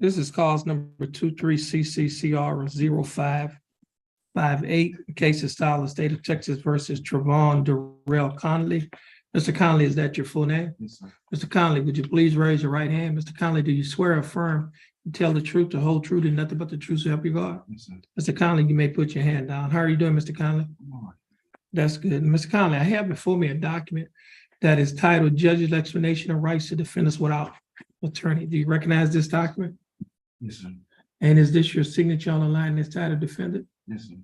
This is cause number 23CCCR0558. Case is style of State of Texas versus Trevon Darrell Conley. Mr. Conley, is that your full name? Yes, sir. Mr. Conley, would you please raise your right hand? Mr. Conley, do you swear or affirm to tell the truth, the whole truth, and nothing but the truth to help you God? Yes, sir. Mr. Conley, you may put your hand down. How are you doing, Mr. Conley? That's good. Mr. Conley, I have before me a document that is titled Judge's Explanation of Rights to Defendants Without Attorney. Do you recognize this document? Yes, sir. And is this your signature on the line that's titled defendant? Yes, sir.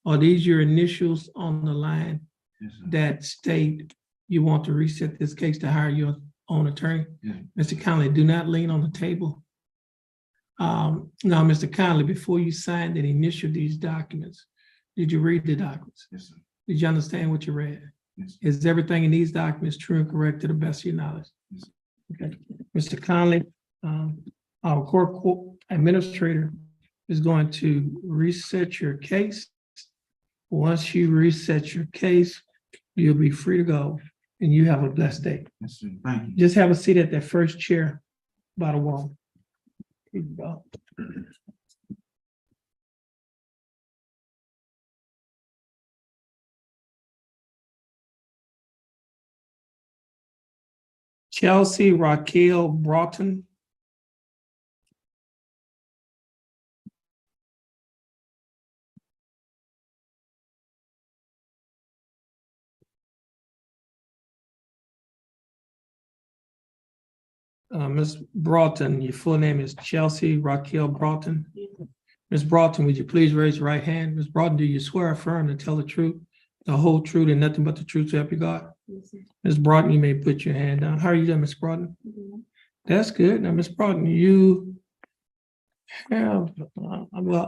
Are these your initials on the line Yes, sir. that state you want to reset this case to hire your own attorney? Yes. Mr. Conley, do not lean on the table. Now, Mr. Conley, before you signed and initialed these documents, did you read the documents? Yes, sir. Did you understand what you read? Yes, sir. Is everything in these documents true and correct to the best of your knowledge? Yes, sir. Okay, Mr. Conley, our court administrator is going to reset your case. Once you reset your case, you'll be free to go and you have a blessed day. Yes, sir. Thank you. Just have a seat at that first chair by the wall. Here you go. Chelsea Raquel Broughton. Ms. Broughton, your full name is Chelsea Raquel Broughton. Ms. Broughton, would you please raise your right hand? Ms. Broughton, do you swear or affirm to tell the truth, the whole truth, and nothing but the truth to help you God? Yes, sir. Ms. Broughton, you may put your hand down. How are you doing, Ms. Broughton? That's good. Now, Ms. Broughton, you have,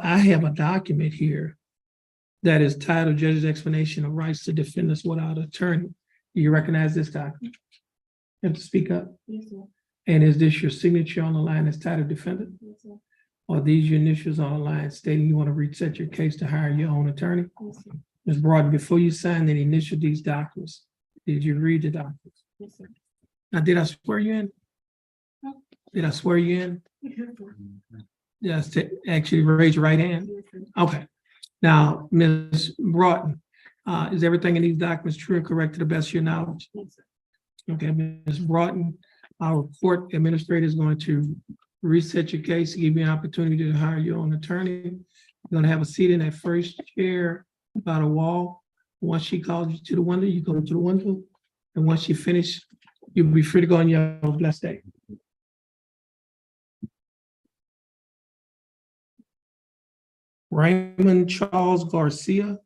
I have a document here that is titled Judge's Explanation of Rights to Defendants Without Attorney. Do you recognize this document? You have to speak up. Yes, sir. And is this your signature on the line that's titled defendant? Yes, sir. Are these your initials on the line stating you want to reset your case to hire your own attorney? Yes, sir. Ms. Broughton, before you signed and initialed these documents, did you read the documents? Yes, sir. Now, did I swear you in? Did I swear you in? Yes, to actually raise your right hand? Yes, sir. Okay. Now, Ms. Broughton, is everything in these documents true and correct to the best of your knowledge? Yes, sir. Okay, Ms. Broughton, our court administrator is going to reset your case, give you an opportunity to hire your own attorney. You're going to have a seat in that first chair by the wall. Once she calls you to the window, you go to the window. And once you finish, you'll be free to go on your blessed day. Raymond Charles Garcia.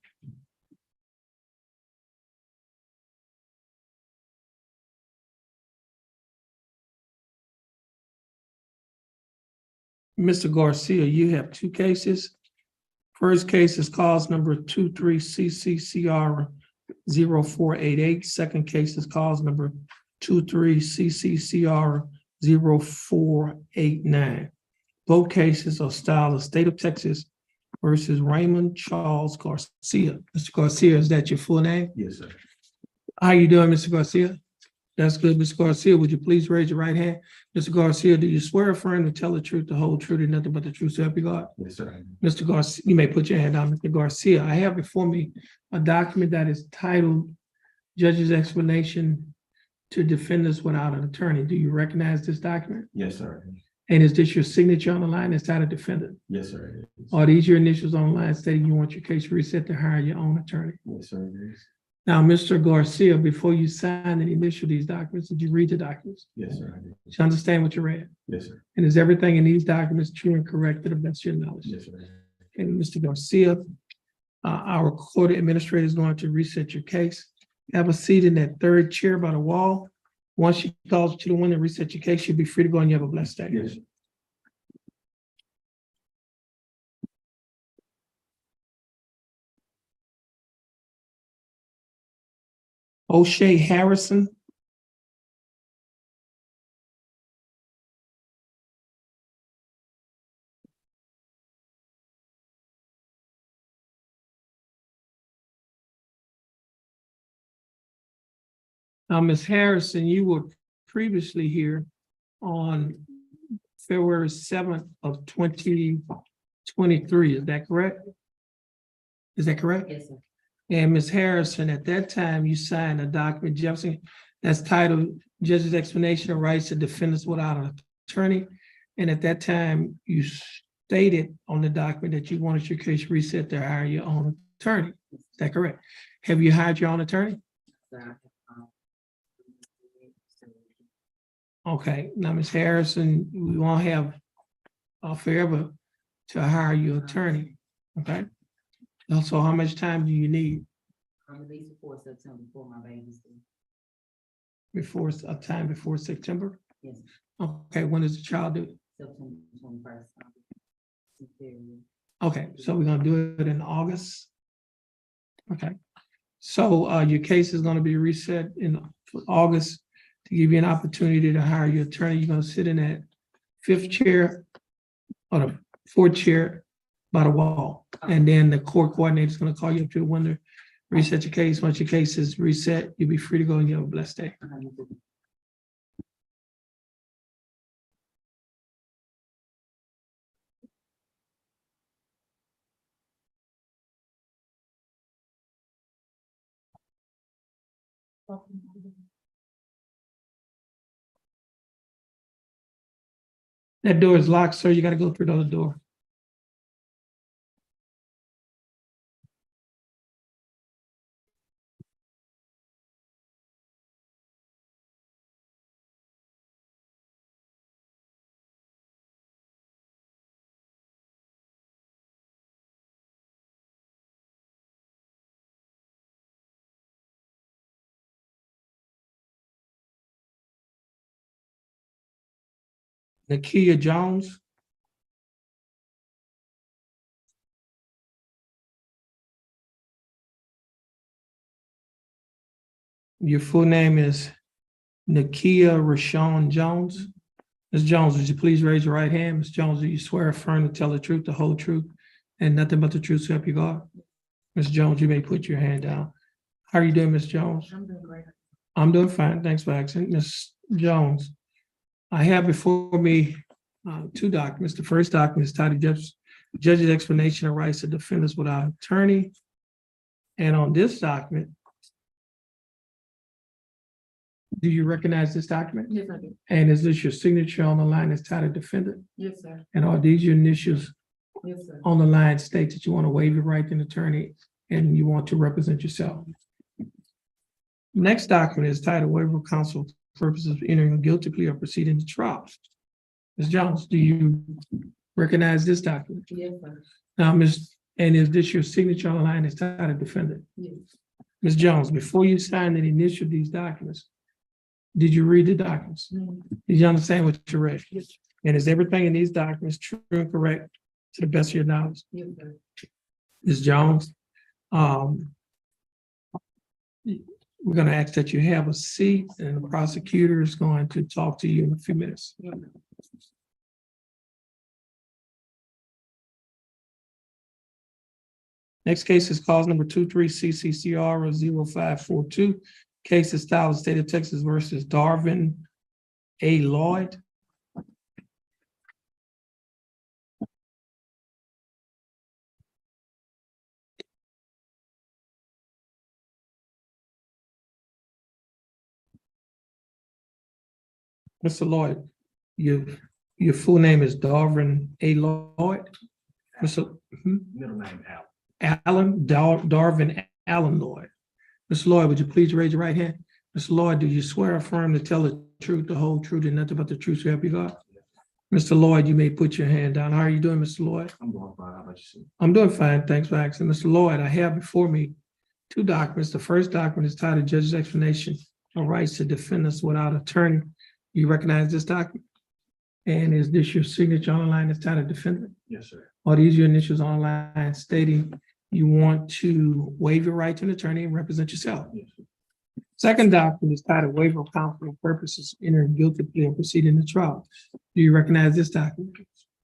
Mr. Garcia, you have two cases. First case is cause number 23CCCR0488. Second case is cause number 23CCCR0489. Both cases are style of State of Texas versus Raymond Charles Garcia. Mr. Garcia, is that your full name? Yes, sir. How you doing, Mr. Garcia? That's good. Mr. Garcia, would you please raise your right hand? Mr. Garcia, do you swear or affirm to tell the truth, the whole truth, and nothing but the truth so help you God? Yes, sir. Mr. Garcia, you may put your hand down. Mr. Garcia, I have before me a document that is titled Judge's Explanation to Defendants Without an Attorney. Do you recognize this document? Yes, sir. And is this your signature on the line that's titled defendant? Yes, sir. Are these your initials on the line stating you want your case reset to hire your own attorney? Yes, sir. Now, Mr. Garcia, before you sign and initial these documents, did you read the documents? Yes, sir. Did you understand what you read? Yes, sir. And is everything in these documents true and correct to the best of your knowledge? Yes, sir. And Mr. Garcia, our court administrator is going to reset your case. Have a seat in that third chair by the wall. Once she calls you to the window and reset your case, you'll be free to go and you have a blessed day. Yes. O'Shea Harrison. Ms. Harrison, you were previously here on February 7th of 2023. Is that correct? Is that correct? Yes, sir. And Ms. Harrison, at that time, you signed a document, Jefferson, that's titled Judge's Explanation of Rights to Defendants Without an Attorney. And at that time, you stated on the document that you wanted your case reset to hire your own attorney. Is that correct? Have you hired your own attorney? Sir, Okay, now, Ms. Harrison, we won't have forever to hire your attorney, okay? Also, how much time do you need I'm at least before September, before my baby's due. before, a time before September? Yes, Okay, when is the child due? September 21st. Okay, so we're gonna do it in August? Okay, so your case is gonna be reset in August to give you an opportunity to hire your attorney. You're gonna sit in that fifth chair or the fourth chair by the wall. And then the court coordinator is gonna call you up to the window, reset your case. Once your case is reset, you'll be free to go and you have a blessed day. That door is locked, sir. You gotta go through the other door. Nakia Jones. Your full name is Nakia Rashawn Jones. Ms. Jones, would you please raise your right hand? Ms. Jones, do you swear or affirm to tell the truth, the whole truth, and nothing but the truth so help you God? Ms. Jones, you may put your hand down. How are you doing, Ms. Jones? I'm doing great. I'm doing fine. Thanks for asking. Ms. Jones, I have before me two documents. The first document is titled Judge's Explanation of Rights of Defendants Without Attorney. And on this document, do you recognize this document? Yes, I do. And is this your signature on the line that's titled defendant? Yes, sir. And are these your initials Yes, sir. on the line state that you want to waive your right to an attorney and you want to represent yourself? Next document is titled Waiver of Counsel for Purposes of Entering a Guilty Plea or Proceeding to Trial. Ms. Jones, do you recognize this document? Yes, sir. Now, and is this your signature on the line that's titled defendant? Yes. Ms. Jones, before you signed and initialed these documents, did you read the documents? Mm-hmm. Did you understand what you read? Yes. And is everything in these documents true and correct to the best of your knowledge? Yes, sir. Ms. Jones, we're going to ask that you have a seat and the prosecutor is going to talk to you in a few minutes. Yes, sir. Next case is cause number 23-CCCR-0542. Case is styled State of Texas versus Darvin A. Lloyd. Mr. Lloyd, your full name is Darvin A. Lloyd? Mr. Middle name Al. Darvin Allen Lloyd. Mr. Lloyd, would you please raise your right hand? Mr. Lloyd, do you swear or affirm to tell the truth, the whole truth, and nothing but the truth so help you God? Mr. Lloyd, you may put your hand down. How are you doing, Mr. Lloyd? I'm doing fine. How about you? I'm doing fine. Thanks for asking. Mr. Lloyd, I have before me two documents. The first document is titled Judge's Explanation of Rights to Defendants Without Attorney. You recognize this document? And is this your signature on the line that's titled defendant? Yes, sir. Are these your initials on the line stating you want to waive your right to an attorney and represent yourself? Yes, sir. Second document is titled Waiver of Counsel for Purposes of Entering Guilty Plea or Proceeding to Trial. Do you recognize this document?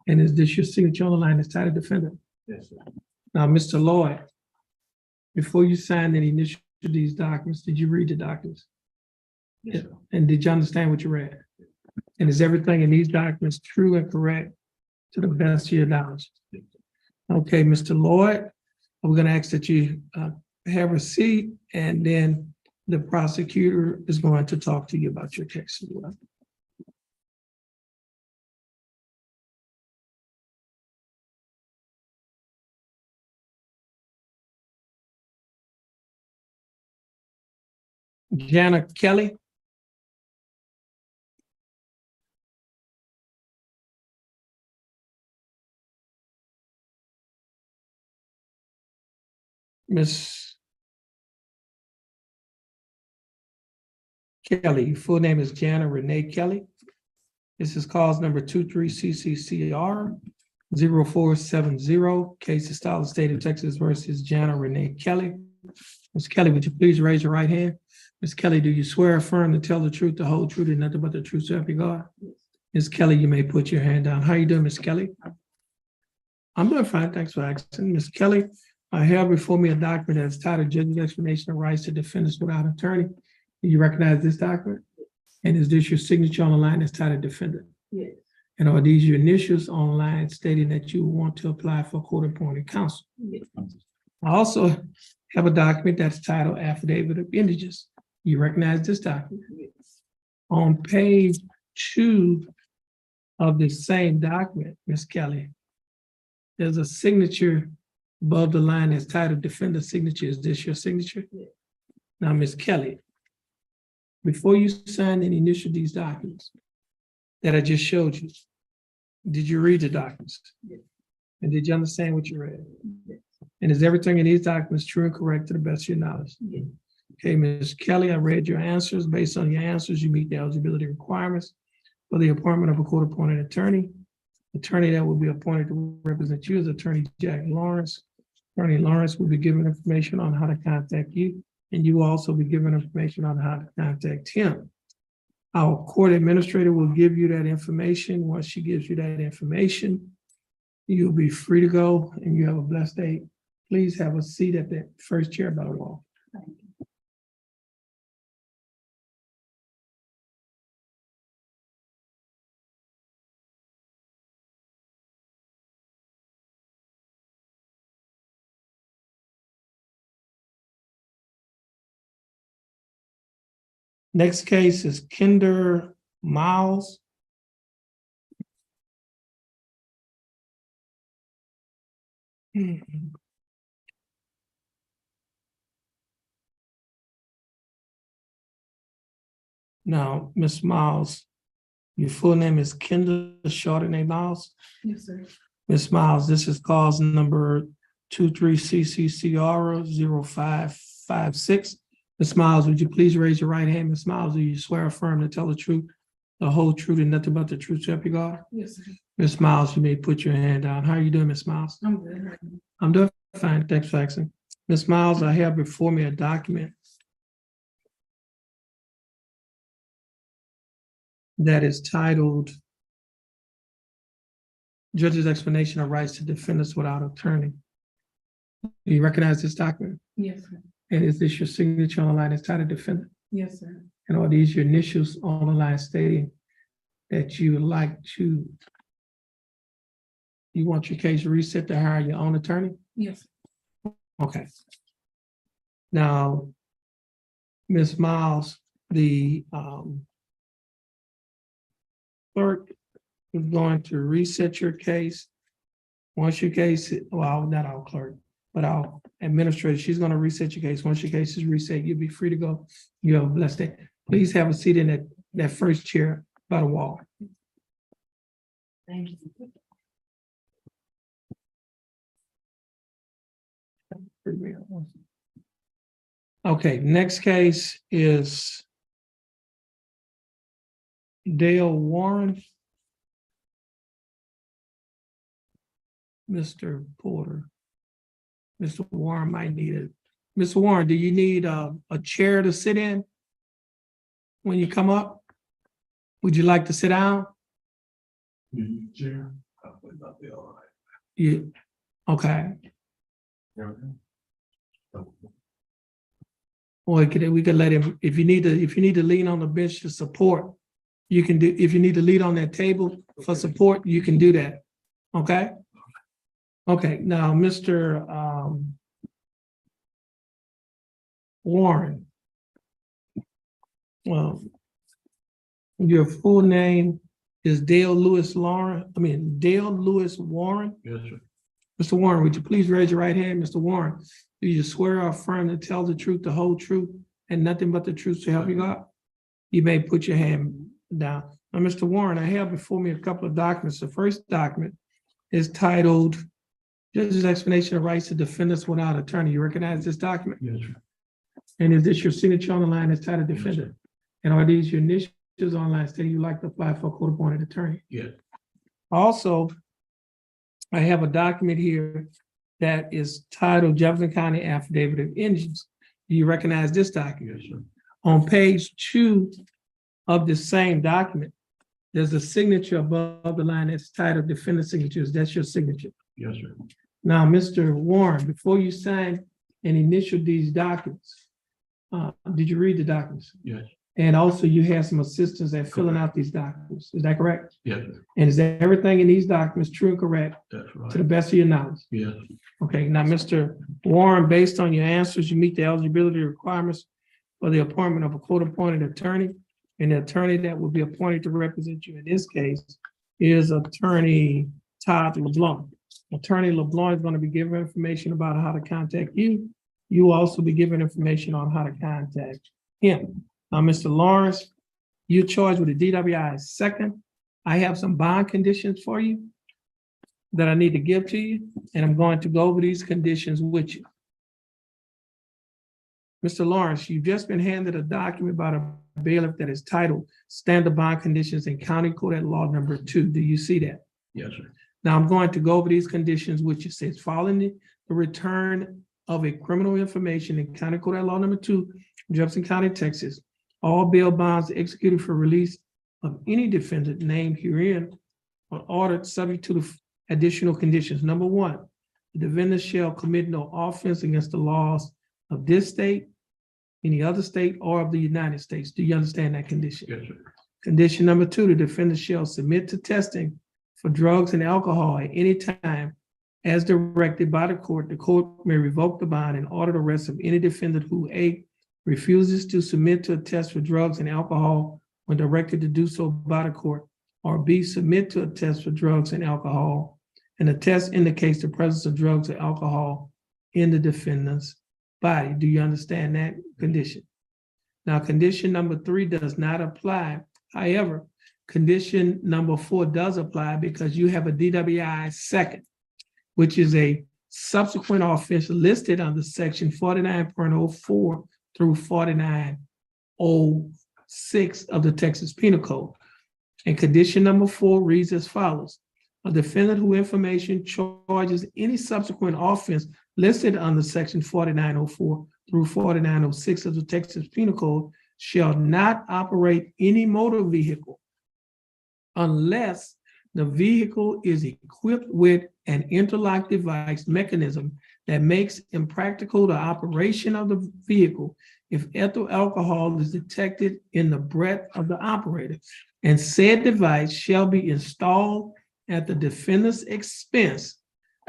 And is this your signature on the line that's titled defendant? Yes, sir. Now, Mr. Lloyd, before you signed and initialed these documents, did you read the documents? Yes, sir. And did you understand what you read? And is everything in these documents true and correct to the best of your knowledge? Okay, Mr. Lloyd, we're gonna ask that you have a seat, and then the prosecutor is going to talk to you about your case as well. Jana Kelly. Miss Kelly, your full name is Jana Renee Kelly. This is cause number 23CCCR 0470, case of style of state of Texas versus Jana Renee Kelly. Ms. Kelly, would you please raise your right hand? Ms. Kelly, do you swear or affirm to tell the truth, the whole truth, and nothing but the truth, so help you God? Ms. Kelly, you may put your hand down. How you doing, Ms. Kelly? I'm doing fine, thanks for asking. Ms. Kelly, I have before me a document that's titled Judge's Explanation of Rights to Defendants Without Attorney. Do you recognize this document? And is this your signature on the line that's titled Defendant? Yes. And are these your initials on the line stating that you want to apply for court-appointed counsel? Yes. I also have a document that's titled Affidavit of Indiges. You recognize this document? Yes. On page 2 of the same document, Ms. Kelly, there's a signature above the line that's titled Defender Signature. Is this your signature? Yes. Now, Ms. Kelly, before you sign and initial these documents that I just showed you, did you read the documents? Yes. And did you understand what you read? Yes. And is everything in these documents true and correct to the best of your knowledge? Yes. Okay, Ms. Kelly, I read your answers. Based on your answers, you meet the eligibility requirements for the appointment of a court-appointed attorney. Attorney that will be appointed to represent you is Attorney Jack Lawrence. Attorney Lawrence will be given information on how to contact you, and you will also be given information on how to contact him. Our court administrator will give you that information. Once she gives you that information, you'll be free to go, and you have a blessed day. Please have a seat at the first chair by the wall. Thank you. Next case is Kinder Miles. Now, Ms. Miles, your full name is Kinder Chardonnay Miles. Yes, sir. Ms. Miles, this is cause number 23CCCR 0556. Ms. Miles, would you please raise your right hand? Ms. Miles, do you swear or affirm to tell the truth, the whole truth, and nothing but the truth, so help you God? Yes, sir. Ms. Miles, you may put your hand down. How are you doing, Ms. Miles? I'm good. I'm doing fine, thanks for asking. Ms. Miles, I have before me a document that is titled Judge's Explanation of Rights to Defendants Without Attorney. Do you recognize this document? Yes, sir. And is this your signature on the line that's titled Defendant? Yes, sir. And are these your initials on the line stating that you would like to, you want your case reset to hire your own attorney? Yes. Okay. Now, Ms. Miles, the clerk is going to reset your case. Once your case, well, not our clerk, but our administrator, she's going to reset your case. Once your case is reset, you'll be free to go. You have a blessed day. Please have a seat in that first chair by the wall. Thank you. Okay, next case is Dale Warren. Mr. Porter. Mr. Warren might need it. Mr. Warren, do you need a chair to sit in when you come up? Would you like to sit down? Chair. Probably not be all right. You, okay. Or we could let him, if you need to lean on the bench to support, You can do, if you need to lead on that table for support, you can do that. Okay? Okay, now, Mr. Warren. Well, your full name is Dale Lewis Warren. Yes, sir. Mr. Warren, would you please raise your right hand? Mr. Warren, do you swear or affirm to tell the truth, the whole truth, and nothing but the truth to help you God? You may put your hand down. Now, Mr. Warren, I have before me a couple of documents. The first document is titled Judge's Explanation of Rights to Defendants Without Attorney. You recognize this document? Yes, sir. And is this your signature on the line that's titled Yes, defendant? sir. And are these your initials online stating you like to apply for a court-appointed attorney? Yes. Also, I have a document here that is titled Jefferson County Affidavit of Injuries. Do you recognize this document? Yes, sir. On page 2 of the same document, there's a signature above the line that's titled Defendant Signatures. That's your signature. Yes, sir. Now, Mr. Warren, before you sign and initial these documents, did you read the documents? Yes. And also you have some assistance at filling out these documents. Is that correct? Yes, sir. And is everything in these documents true and correct That's to the right. best of your knowledge? Yes. Okay, now, Mr. Warren, based on your answers, you meet the eligibility requirements for the appointment of a court-appointed attorney. And the attorney that will be appointed to represent you in this case is Attorney Todd LeBlanc. Attorney LeBlanc is going to be giving information about how to contact you. You will also be given information on how to contact him. Now, Mr. Lawrence, you're charged with a DWI second. I have some bond conditions for you that I need to give to you, and I'm going to go over these conditions with you. Mr. Lawrence, you've just been handed a document by a bailiff that is titled Standard Bond Conditions in County Court at Law Number 2. Do you see that? Yes, sir. Now, I'm going to go over these conditions, which it says, following the return of a criminal information in County Court at Law Number 2, Jefferson County, Texas, all bail bonds executed for release of any defendant named herein are ordered subject to the additional conditions. Number 1, the defendant shall commit no offense against the laws of this state, any other state, or of the United States. Do you understand that condition? Yes, sir. Condition number 2, the defendant shall submit to testing for drugs and alcohol at any time as directed by the court. The court may revoke the bond and order the arrest of any defendant who A, refuses to submit to a test for drugs and alcohol when directed to do so by the court, or B, submit to a test for drugs and alcohol, and the test indicates the presence of drugs or alcohol in the defendant's body. Do you understand that condition? Now, condition number 3 does not apply. However, condition number 4 does apply because you have a DWI second, which is a subsequent offense listed under section 49.04 through 49.06 of the Texas Penal Code. And condition number 4 reads as follows. A defendant who information charges any subsequent offense listed under section 49.04 through 49.06 of the Texas Penal Code shall not operate any motor vehicle unless the vehicle is equipped with an interlock device mechanism that makes impractical the operation of the vehicle if ethyl alcohol is detected in the breath of the operator. And said device shall be installed at the defendant's expense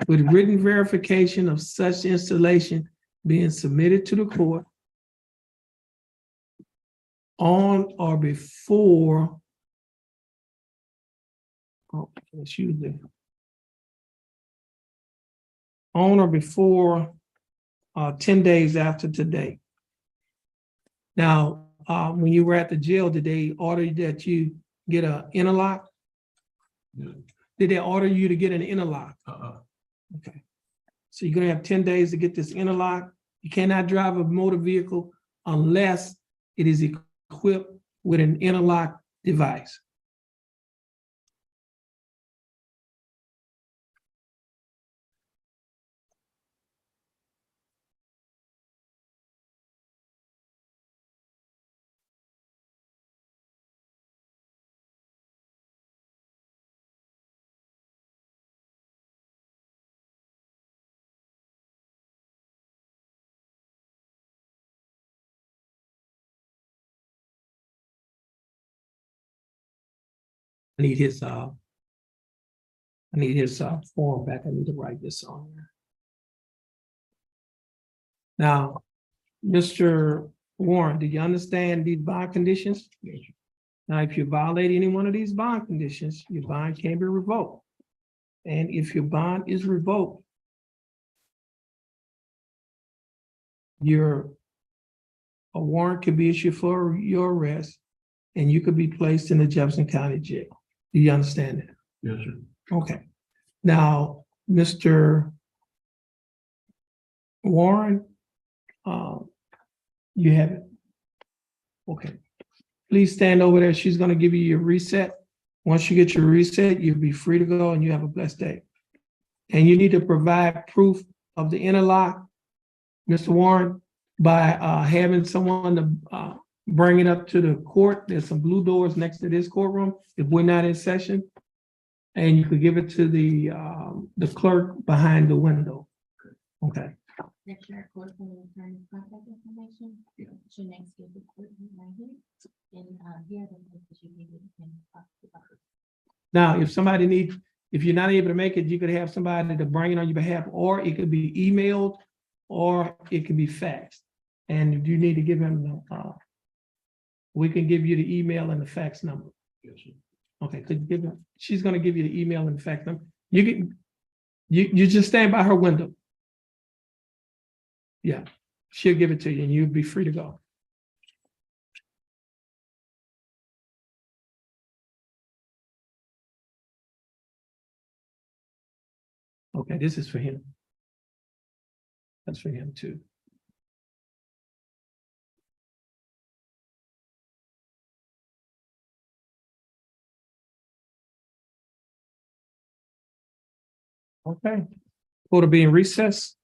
with written verification of such installation being submitted to the court on or before, on or before 10 days after today. Now, when you were at the jail, did they order that you get an interlock? Yeah. Did they order you to get an interlock? Okay. So you're gonna have 10 days to get this interlock. You cannot drive a motor vehicle unless it is equipped with an interlock device. I need his form back. I need to write this on there. Now, Mr. Warren, do you understand these bond conditions? Now, if you violate any one of these bond conditions, your bond can be revoked. And if your bond is revoked, a warrant could be issued for your arrest, and you could be placed in the Jefferson County Jail. Do you understand that? Yes, sir. Okay. Now, Mr. Warren, you have it. Okay. Please stand over there. She's going to give you your reset. Once you get your reset, you'll be free to go and you have a blessed day. And you need to provide proof of the interlock, Mr. Warren, by having someone to bring it up to the court. There's some blue doors next to this courtroom if we're not in session. And you could give it to the clerk behind the window. Okay. Next year, court will return contact information. Your next give the court right here. And here the places you give it and talk about it. Now, if you're not able to make it, you could have somebody to bring it on your behalf, or it could be emailed, or it can be faxed. And you need to give him we can give you the email and the fax number. Yes, sir. Okay, could you give her, she's gonna give you the email and the fax number. You just stand by her window. Yeah, she'll give it to you and you'll be free to go. Okay, this is for him. That's for him too. Okay, court will be in recess.